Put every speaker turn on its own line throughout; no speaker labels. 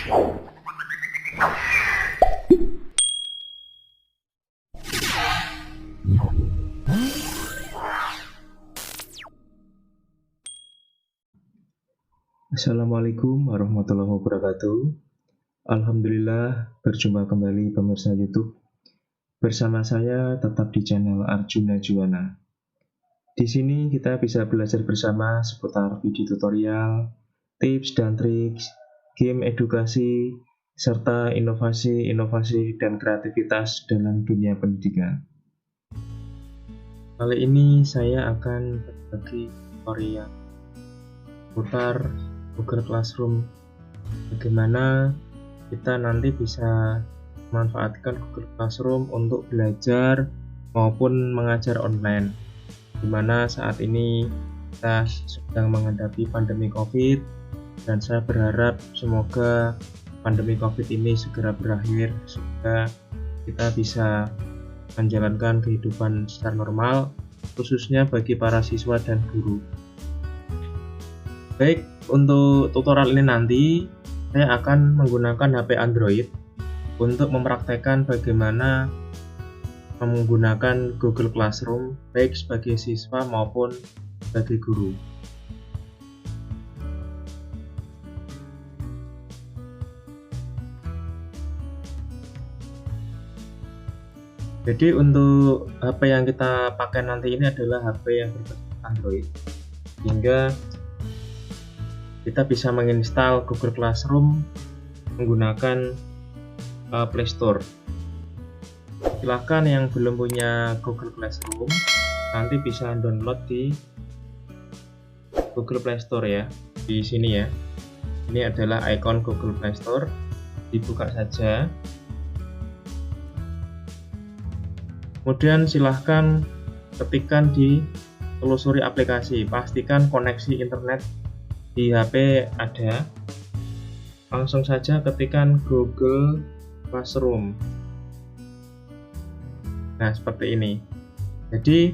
Assalamualaikum warahmatullahi wabarakatuh. Alhamdulillah berjumpa kembali pemirsa YouTube. Bersama saya tetap di channel Arjuna Juwana. Di sini kita bisa belajar bersama seputar video tutorial, tips dan trik, game edukasi, serta inovasi-inovasi dan kreativitas dalam dunia pendidikan. Kali ini saya akan berbagi tutorial seputar Google Classroom, bagaimana kita nanti bisa memanfaatkan Google Classroom untuk belajar maupun mengajar online, dimana saat ini kita sedang menghadapi pandemi COVID, dan saya berharap semoga pandemi COVID ini segera berakhir sehingga kita bisa menjalankan kehidupan secara normal, khususnya bagi para siswa dan guru. Baik, untuk tutorial ini nanti saya akan menggunakan HP Android untuk mempraktekkan bagaimana menggunakan Google Classroom baik sebagai siswa maupun sebagai guru. Jadi untuk HP yang kita pakai nanti ini adalah HP yang berbasis Android, sehingga kita bisa menginstal Google Classroom menggunakan Play Store. Silahkan yang belum punya Google Classroom nanti bisa download di Google Play Store ya. Di sini ya. Ini adalah icon Google Play Store. Dibuka saja. Kemudian silahkan ketikkan di telusuri aplikasi. Pastikan koneksi internet di HP ada. Langsung saja ketikkan Google Classroom. Nah, seperti ini. Jadi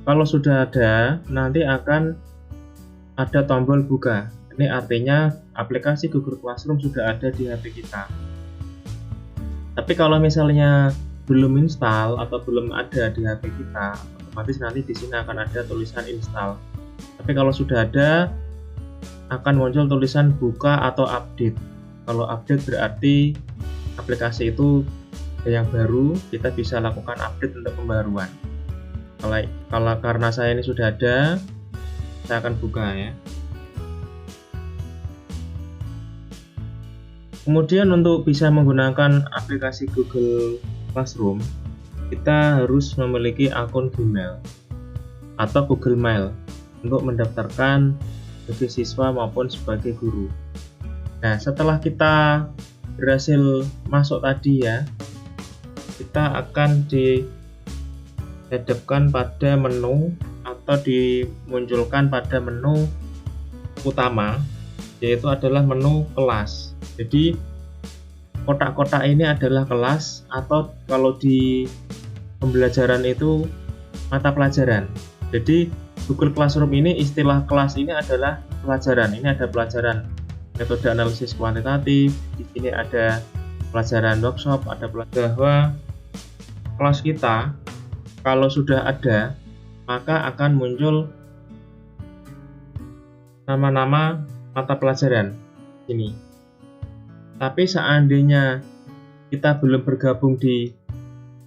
kalau sudah ada, nanti akan ada tombol buka. Ini artinya aplikasi Google Classroom sudah ada di HP kita. Tapi kalau misalnya belum install atau belum ada di HP kita, otomatis nanti di sini akan ada tulisan install. Tapi kalau sudah ada, akan muncul tulisan buka atau update. Kalau update berarti aplikasi itu yang baru, kita bisa lakukan update untuk pembaruan. Kalau karena saya ini sudah ada, saya akan buka ya. Kemudian untuk bisa menggunakan aplikasi Google Classroom, kita harus memiliki akun Gmail atau Google Mail untuk mendaftarkan sebagai siswa maupun sebagai guru. Nah, setelah kita berhasil masuk tadi ya, kita akan dihadapkan pada menu atau dimunculkan pada menu utama, yaitu adalah menu kelas. Jadi kotak-kotak ini adalah kelas, atau kalau di pembelajaran itu mata pelajaran. Jadi Google Classroom ini, istilah kelas ini adalah pelajaran. Ini ada pelajaran metode analisis kuantitatif, di sini ada pelajaran workshop, ada pelajaran. Bahwa kelas kita kalau sudah ada, maka akan muncul nama-nama mata pelajaran ini. Tapi seandainya kita belum bergabung di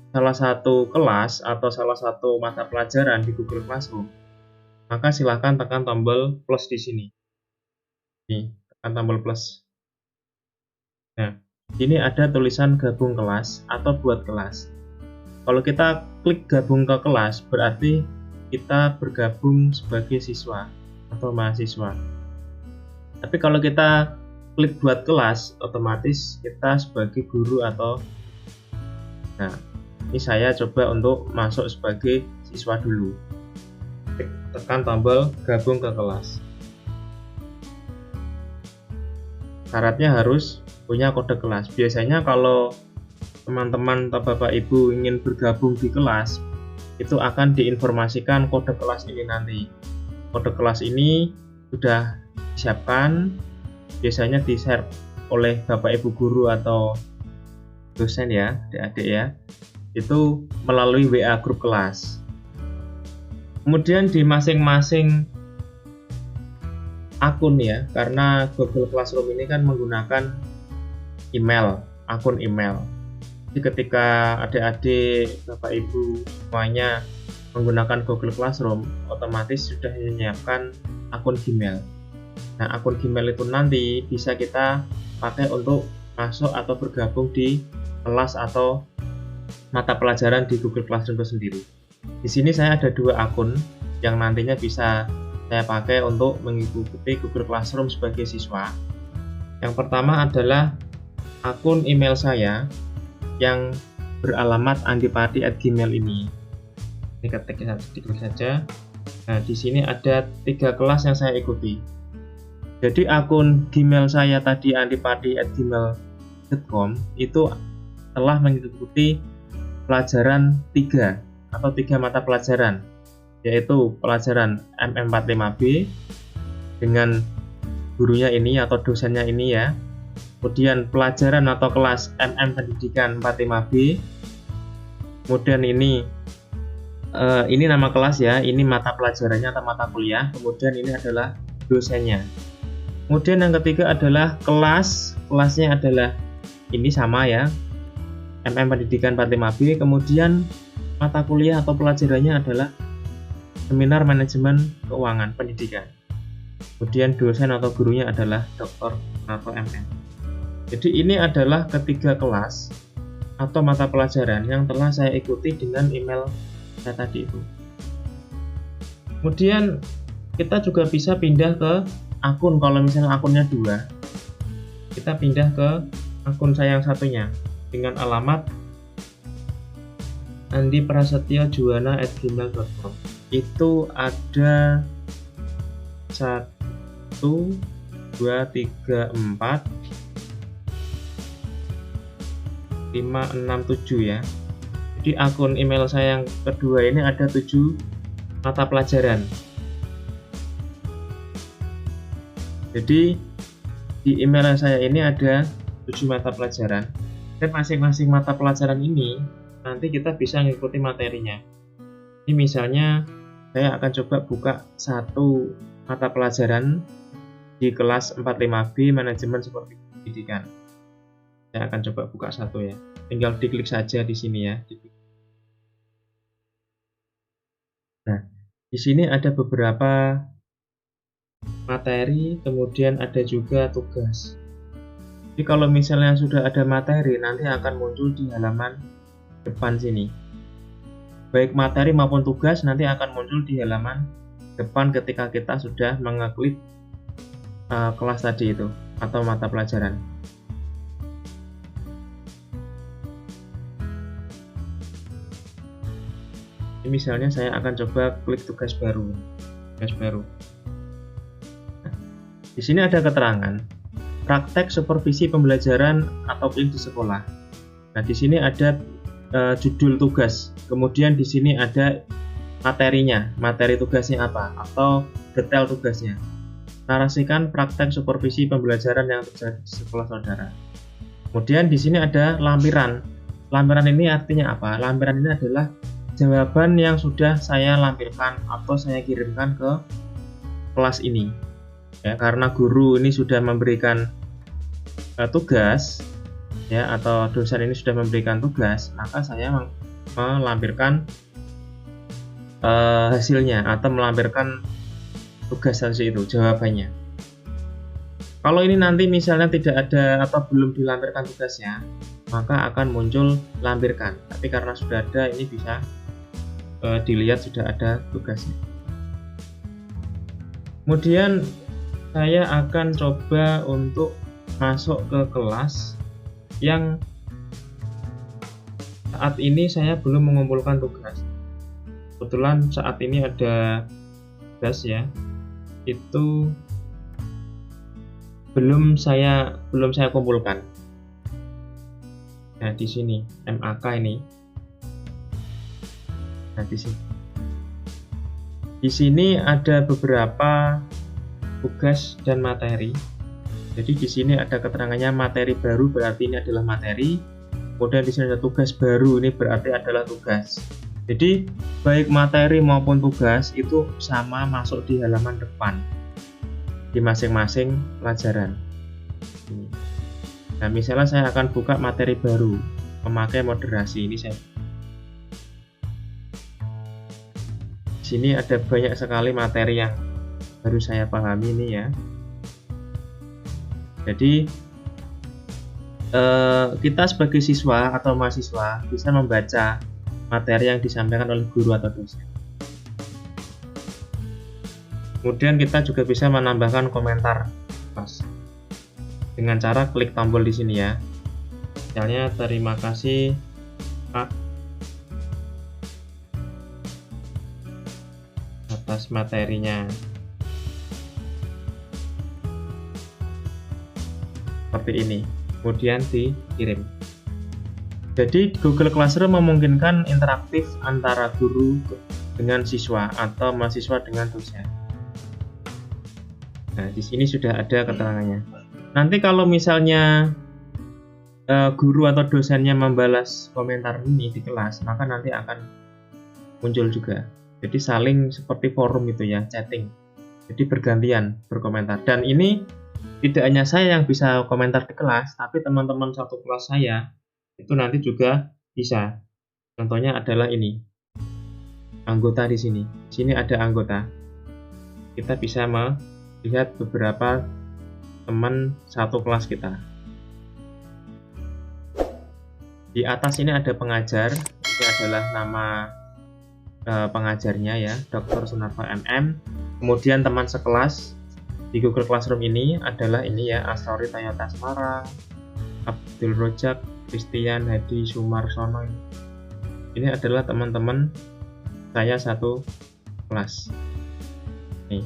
salah satu kelas atau salah satu mata pelajaran di Google Classroom, maka silahkan tekan tombol plus di sini. Nih, tekan tombol plus. Nah, ini ada tulisan gabung kelas atau buat kelas. Kalau kita klik gabung ke kelas, berarti kita bergabung sebagai siswa atau mahasiswa. Tapi kalau kita klik buat kelas, otomatis kita sebagai guru atau... Nah, ini saya coba untuk masuk sebagai siswa dulu. Tekan tombol gabung ke kelas. Syaratnya harus punya kode kelas. Biasanya kalau teman-teman atau bapak ibu ingin bergabung di kelas, itu akan diinformasikan kode kelas ini nanti. Kode kelas ini sudah disiapkan, biasanya di-share oleh Bapak Ibu guru atau dosen ya, adik-adik ya, itu melalui WA grup kelas. Kemudian di masing-masing akun ya, karena Google Classroom ini kan menggunakan email, akun email. Jadi ketika adik-adik, Bapak Ibu semuanya menggunakan Google Classroom, otomatis sudah menyiapkan akun Gmail. Nah, akun Gmail itu nanti bisa kita pakai untuk masuk atau bergabung di kelas atau mata pelajaran di Google Classroom itu sendiri. Di sini saya ada 2 akun yang nantinya bisa saya pakai untuk mengikuti Google Classroom sebagai siswa. Yang pertama adalah akun email saya yang beralamat andipati@gmail ini. Ini ketik saja. Nah, di sini ada 3 kelas yang saya ikuti. Jadi akun Gmail saya tadi andipati@gmail.com itu telah mengikuti pelajaran 3 atau 3 mata pelajaran, yaitu pelajaran MM45B dengan gurunya ini atau dosennya ini ya. Kemudian pelajaran atau kelas MM Pendidikan 45B. Kemudian ini nama kelas ya, ini mata pelajarannya atau mata kuliah. Kemudian ini adalah dosennya. Kemudian yang ketiga adalah kelasnya adalah ini sama ya, MM Pendidikan 45B. Kemudian mata kuliah atau pelajarannya adalah Seminar Manajemen Keuangan Pendidikan. Kemudian dosen atau gurunya adalah Dr. atau MM. Jadi ini adalah ketiga kelas atau mata pelajaran yang telah saya ikuti dengan email saya tadi itu. Kemudian kita juga bisa pindah ke akun, kalau misalnya akunnya 2, kita pindah ke akun saya yang satunya dengan alamat andiprasetyojuwana@gmail.com. Itu ada 1, 2, 3, 4, 5, 6, 7 ya. Jadi akun email saya yang kedua ini ada 7 mata pelajaran. Jadi di email saya ini ada 7 mata pelajaran, dan masing-masing mata pelajaran ini nanti kita bisa mengikuti materinya. Ini misalnya saya akan coba buka 1 mata pelajaran di kelas 45B Manajemen Seperti Pendidikan. Saya akan coba buka 1 ya. Tinggal diklik saja di sini ya. Nah, di sini ada beberapa materi, kemudian ada juga tugas. Jadi kalau misalnya sudah ada materi, nanti akan muncul di halaman depan sini. Baik materi maupun tugas nanti akan muncul di halaman depan ketika kita sudah mengeklik kelas tadi itu atau mata pelajaran. Ini misalnya saya akan coba klik tugas baru. Nah, di sini ada keterangan praktek supervisi pembelajaran atau di sekolah. Nah, di sini ada judul tugas. Kemudian di sini ada materinya, materi tugasnya apa atau detail tugasnya. Narasikan praktek supervisi pembelajaran yang terjadi di sekolah saudara. Kemudian di sini ada lampiran. Lampiran ini artinya apa? Lampiran ini adalah jawaban yang sudah saya lampirkan atau saya kirimkan ke kelas ini. Ya, karena guru ini sudah memberikan tugas ya, atau dosen ini sudah memberikan tugas, maka saya melampirkan hasilnya atau melampirkan tugas hasil itu, jawabannya. Kalau ini nanti misalnya tidak ada atau belum dilampirkan tugasnya, maka akan muncul lampirkan. Tapi karena sudah ada, ini bisa dilihat sudah ada tugasnya. Kemudian saya akan coba untuk masuk ke kelas yang saat ini saya belum mengumpulkan tugas. Kebetulan saat ini ada tugas ya, itu belum saya kumpulkan. Nah, di sini MAK ini. Nah, di sini ada beberapa tugas dan materi. Jadi di sini ada keterangannya materi baru, berarti ini adalah materi. Kemudian di sini ada tugas baru, ini berarti adalah tugas. Jadi baik materi maupun tugas itu sama masuk di halaman depan di masing-masing pelajaran. Nah, misalnya saya akan buka materi baru, memakai moderasi. Ini saya. Di sini ada banyak sekali materi yang baru saya pahami ini ya. Jadi kita sebagai siswa atau mahasiswa bisa membaca materi yang disampaikan oleh guru atau dosen. Kemudian kita juga bisa menambahkan komentar pas dengan cara klik tombol di sini ya. Misalnya terima kasih Pak atas materinya. Seperti ini, kemudian dikirim. Jadi Google Classroom memungkinkan interaktif antara guru dengan siswa atau mahasiswa dengan dosen. Nah, di sini sudah ada keterangannya. Nanti kalau misalnya guru atau dosennya membalas komentar ini di kelas, maka nanti akan muncul juga. Jadi saling seperti forum itu ya, chatting. Jadi bergantian berkomentar. Dan ini tidak hanya saya yang bisa komentar di kelas, tapi teman-teman satu kelas saya itu nanti juga bisa. Contohnya adalah ini, anggota di sini. Di sini ada anggota. Kita bisa melihat beberapa teman satu kelas kita. Di atas ini ada pengajar. Ini adalah nama pengajarnya ya, Dr. Sunarfa MM. Kemudian teman sekelas di Google Classroom ini adalah ini ya, Astori Toyota Semarang, Abdul Rojak, Christian Hadi Sumarsono. Ini adalah teman-teman saya satu kelas. Nih,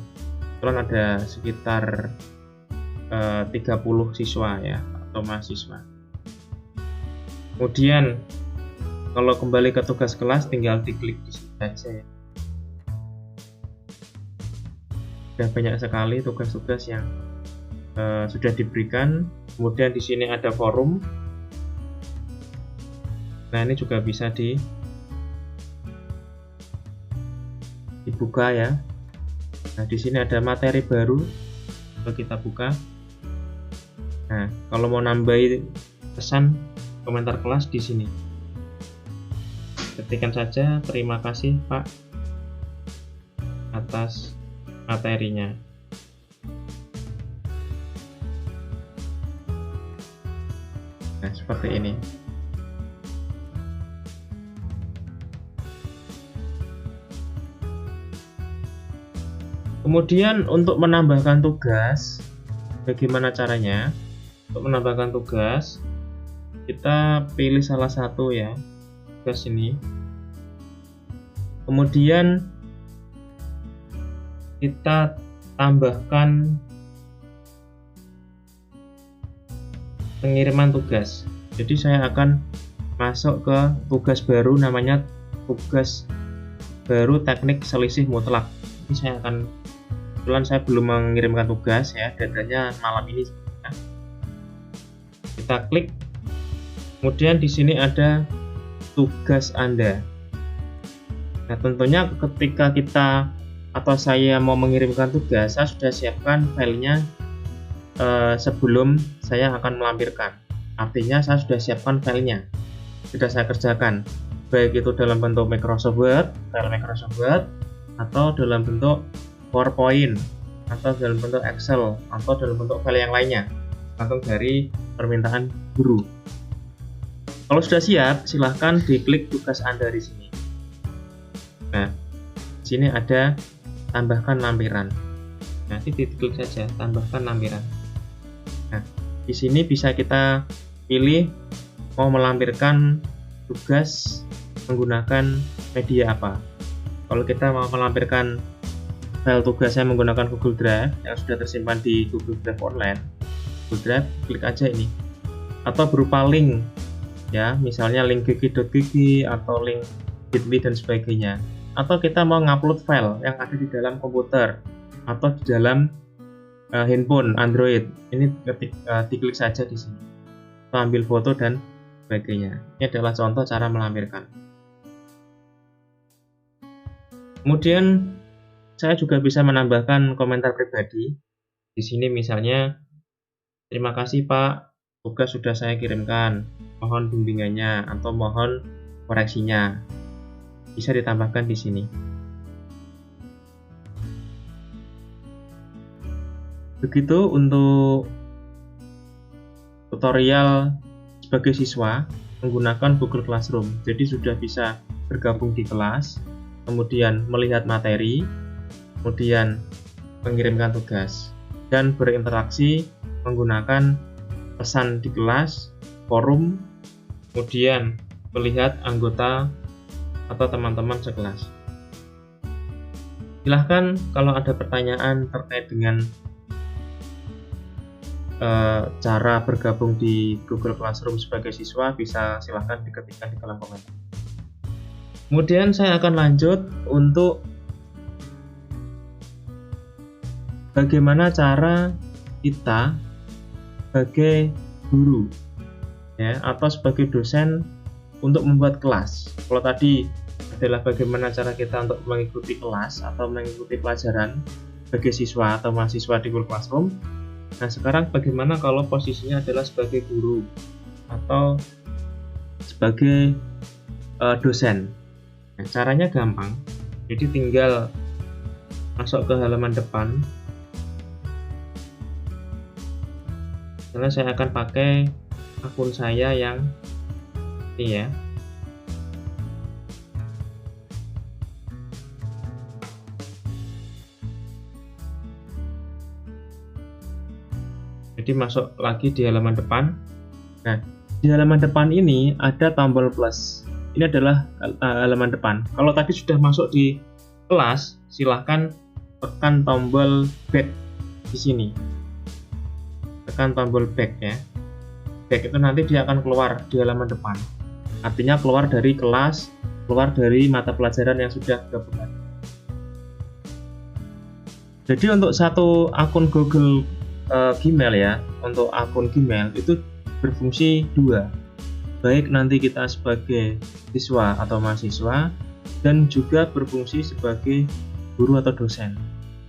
kebetulan ada sekitar 30 siswa ya, atau mahasiswa. Kemudian kalau kembali ke tugas kelas, tinggal diklik di sini saja ya. Sudah banyak sekali tugas-tugas yang sudah diberikan. Kemudian di sini ada forum. Nah, ini juga bisa dibuka ya. Nah, di sini ada materi baru. Kalau kita buka. Nah, kalau mau nambahin pesan komentar kelas di sini. Ketikkan saja terima kasih Pak atas materinya. Nah, seperti ini. Kemudian untuk menambahkan tugas, bagaimana caranya? Untuk menambahkan tugas, kita pilih salah satu ya, tugas ini. Kemudian kita tambahkan pengiriman tugas. Jadi saya akan masuk ke tugas baru, namanya tugas baru teknik selisih mutlak. Ini saya akan, kebetulan saya belum mengirimkan tugas ya, deadline-nya malam ini. Kita klik, kemudian di sini ada tugas Anda. Nah, tentunya ketika kita atau saya mau mengirimkan tugas, saya sudah siapkan filenya sebelum saya akan melampirkan. Artinya saya sudah siapkan filenya, sudah saya kerjakan, baik itu dalam bentuk Microsoft Word, file Microsoft Word, atau dalam bentuk PowerPoint, atau dalam bentuk Excel, atau dalam bentuk file yang lainnya, tergantung dari permintaan guru. Kalau sudah siap, silahkan diklik tugas Anda di sini. Nah, di sini ada tambahkan lampiran. Nanti diklik saja tambahkan lampiran. Nah, di sini bisa kita pilih mau melampirkan tugas menggunakan media apa. Kalau kita mau melampirkan file tugasnya menggunakan Google Drive yang sudah tersimpan di Google Drive online, Google Drive, klik aja ini. Atau berupa link, ya, misalnya link gigi.gigi atau link bit.ly dan sebagainya. Atau kita mau ngupload file yang ada di dalam komputer atau di dalam handphone Android. Ini diklik saja di sini, atau ambil foto dan sebagainya. Ini adalah contoh cara melampirkan. Kemudian saya juga bisa menambahkan komentar pribadi. Di sini misalnya, terima kasih Pak, tugas sudah saya kirimkan, mohon bimbingannya atau mohon koreksinya. Bisa ditambahkan di sini. Begitu untuk tutorial sebagai siswa menggunakan Google Classroom. Jadi sudah bisa bergabung di kelas, kemudian melihat materi, kemudian mengirimkan tugas, dan berinteraksi menggunakan pesan di kelas, forum, kemudian melihat anggota atau teman-teman sekelas. Silahkan kalau ada pertanyaan terkait dengan cara bergabung di Google Classroom sebagai siswa, bisa silahkan diketikkan di kolom komentar. Kemudian saya akan lanjut untuk bagaimana cara kita sebagai guru ya, atau sebagai dosen untuk membuat kelas. Kalau tadi adalah bagaimana cara kita untuk mengikuti kelas atau mengikuti pelajaran sebagai siswa atau mahasiswa di Google Classroom. Nah, sekarang bagaimana kalau posisinya adalah sebagai guru atau sebagai dosen? Nah, caranya gampang. Jadi tinggal masuk ke halaman depan. Karena saya akan pakai akun saya yang ini ya. Jadi masuk lagi di halaman depan. Nah, di halaman depan ini ada tombol plus. Ini adalah halaman depan. Kalau tadi sudah masuk di kelas, silahkan tekan tombol back di sini. Tekan tombol back ya. Back itu nanti dia akan keluar di halaman depan. Artinya keluar dari kelas, keluar dari mata pelajaran yang sudah gabungan. Jadi untuk satu akun Google Gmail ya, untuk akun Gmail itu berfungsi dua, baik nanti kita sebagai siswa atau mahasiswa dan juga berfungsi sebagai guru atau dosen,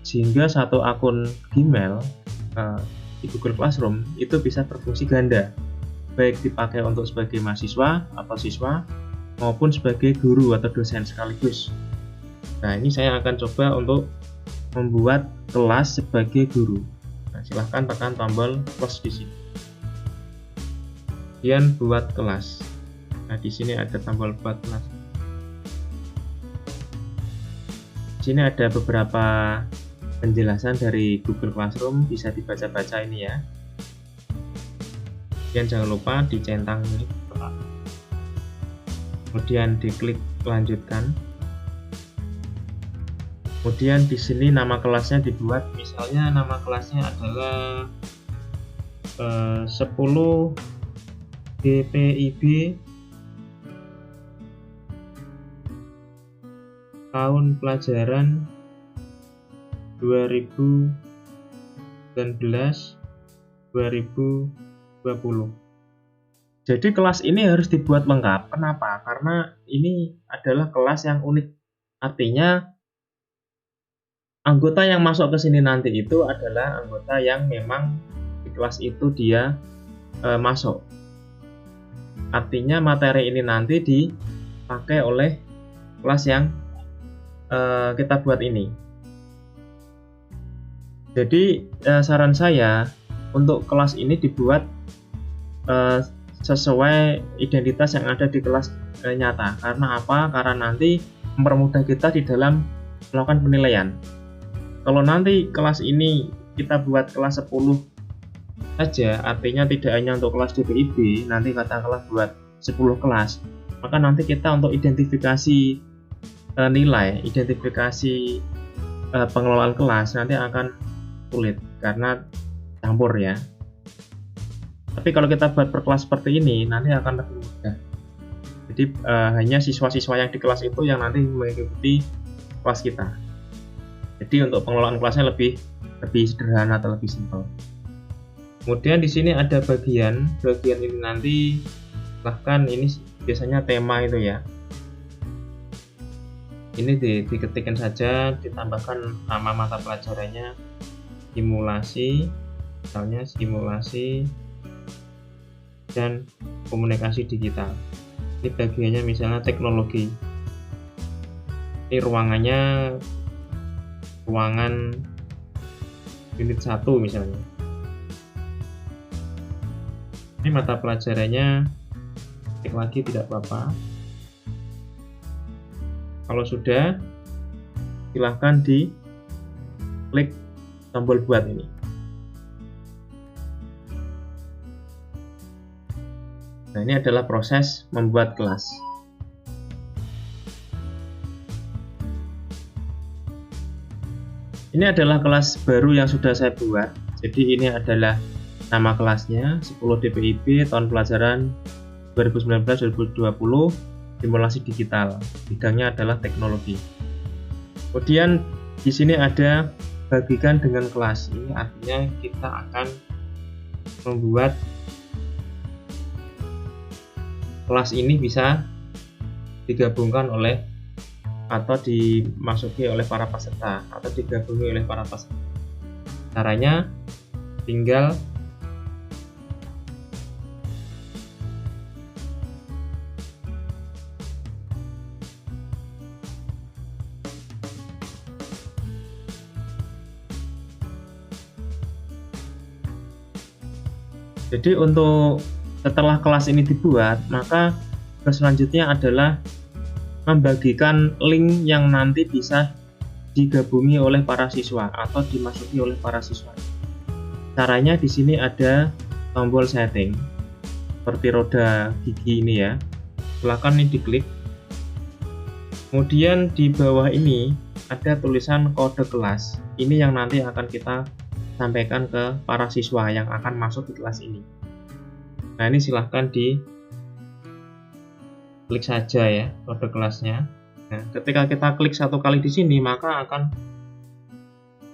sehingga satu akun Gmail di Google Classroom itu bisa berfungsi ganda, baik dipakai untuk sebagai mahasiswa atau siswa maupun sebagai guru atau dosen sekaligus. Nah, ini saya akan coba untuk membuat kelas sebagai guru. Nah, silahkan tekan tombol plus di sini. Kemudian buat kelas. Nah, di sini ada tombol buat kelas. Di sini ada beberapa penjelasan dari Google Classroom, bisa dibaca-baca ini ya. Kemudian jangan lupa dicentang ini. Kemudian diklik lanjutkan. Kemudian di sini nama kelasnya dibuat, misalnya nama kelasnya adalah 10 GPIB tahun pelajaran 2019-2020. Jadi kelas ini harus dibuat lengkap. Kenapa? Karena ini adalah kelas yang unik. Artinya anggota yang masuk ke sini nanti itu adalah anggota yang memang di kelas itu dia masuk. Artinya materi ini nanti dipakai oleh kelas yang kita buat ini. Jadi saran saya untuk kelas ini dibuat sesuai identitas yang ada di kelas nyata. Karena apa? Karena nanti mempermudah kita di dalam melakukan penilaian. Kalau nanti kelas ini kita buat kelas 10 saja, artinya tidak hanya untuk kelas DPIB, nanti katakanlah buat 10 kelas, maka nanti kita untuk identifikasi nilai, identifikasi pengelolaan kelas nanti akan sulit karena campur ya. Tapi kalau kita buat per kelas seperti ini, nanti akan lebih mudah. Jadi hanya siswa-siswa yang di kelas itu yang nanti mengikuti kelas kita. Jadi untuk pengelolaan kelasnya lebih lebih sederhana atau lebih simpel. Kemudian di sini ada bagian ini nanti silahkan, ini biasanya tema itu ya. Ini diketikkan saja, ditambahkan nama mata pelajarannya, simulasi, misalnya simulasi dan komunikasi digital. Ini bagiannya misalnya teknologi. Ini ruangannya ruangan unit 1 misalnya. Ini mata pelajarannya, ketik lagi tidak apa-apa. Kalau sudah, silahkan klik tombol buat ini. Nah, ini adalah proses membuat kelas. Ini adalah kelas baru yang sudah saya buat. Jadi ini adalah nama kelasnya, 10 DPIB tahun pelajaran 2019-2020, simulasi digital. Bidangnya adalah teknologi. Kemudian di sini ada bagikan dengan kelas. Ini artinya kita akan membuat kelas ini bisa digabungkan oleh atau dimasuki oleh para peserta atau digabungi oleh para peserta. Caranya tinggal jadi untuk setelah kelas ini dibuat, maka selanjutnya adalah membagikan link yang nanti bisa digabungi oleh para siswa atau dimasuki oleh para siswa. Caranya di sini ada tombol setting seperti roda gigi ini ya. Silakan ini diklik. Kemudian di bawah ini ada tulisan kode kelas. Ini yang nanti akan kita sampaikan ke para siswa yang akan masuk di kelas ini. Nah, ini silahkan klik saja ya kode kelasnya. Nah, ketika kita klik satu kali di sini, maka akan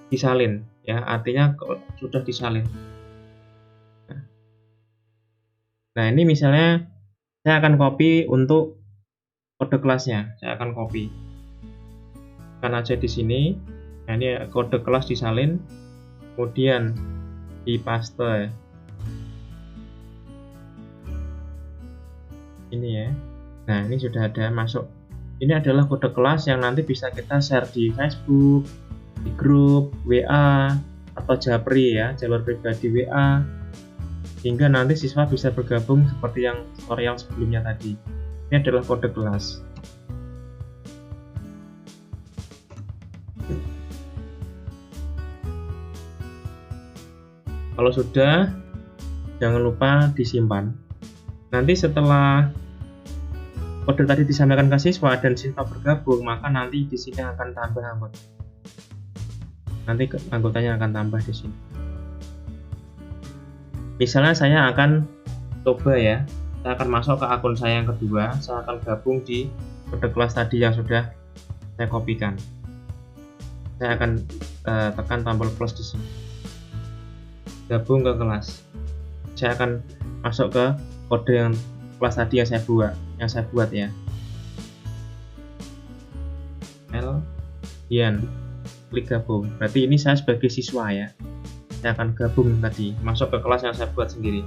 disalin ya, artinya sudah disalin. Nah, ini misalnya saya akan copy untuk kode kelasnya. Saya akan copy. Kan aja di sini. Nah, ini kode kelas disalin. Kemudian dipaste ini ya. Nah, ini sudah ada masuk. Ini adalah kode kelas yang nanti bisa kita share di Facebook, di grup WA atau Japri ya, jalur pribadi WA, hingga nanti siswa bisa bergabung seperti yang tutorial sebelumnya tadi. Ini adalah kode kelas. Kalau sudah, jangan lupa disimpan. Nanti setelah kode tadi disampaikan ke siswa dan siswa bergabung, maka nanti di sini akan tambah anggota. Nanti anggotanya akan tambah di sini. Misalnya saya akan coba ya, saya akan masuk ke akun saya yang kedua, saya akan gabung di kode kelas tadi yang sudah saya kopikan. Saya akan tekan tombol plus di sini. Gabung ke kelas. Saya akan masuk ke kode yang kelas tadi yang saya buat ya. Klik gabung. Berarti ini saya sebagai siswa ya. Saya akan gabung tadi, masuk ke kelas yang saya buat sendiri.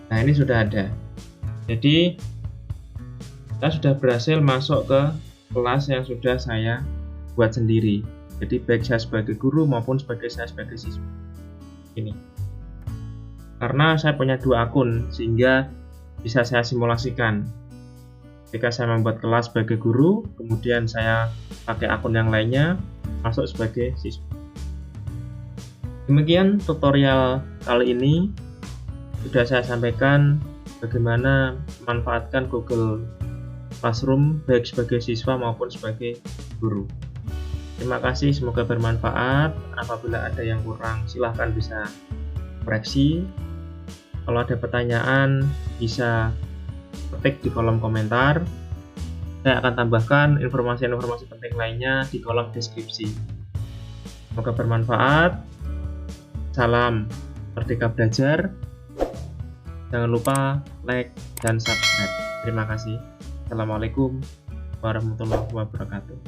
Nah, ini sudah ada. Jadi saya sudah berhasil masuk ke kelas yang sudah saya buat sendiri. Jadi baik saya sebagai guru maupun saya sebagai siswa. Ini. Karena saya punya 2 akun, sehingga bisa saya simulasikan. Ketika saya membuat kelas sebagai guru, kemudian saya pakai akun yang lainnya, masuk sebagai siswa. Demikian tutorial kali ini. Sudah saya sampaikan bagaimana memanfaatkan Google Classroom baik sebagai siswa maupun sebagai guru. Terima kasih, semoga bermanfaat. Apabila ada yang kurang, silahkan bisa koreksi. Kalau ada pertanyaan, bisa ketik di kolom komentar. Saya akan tambahkan informasi-informasi penting lainnya di kolom deskripsi. Semoga bermanfaat. Salam Merdeka Belajar. Jangan lupa like dan subscribe. Terima kasih. Assalamualaikum warahmatullahi wabarakatuh.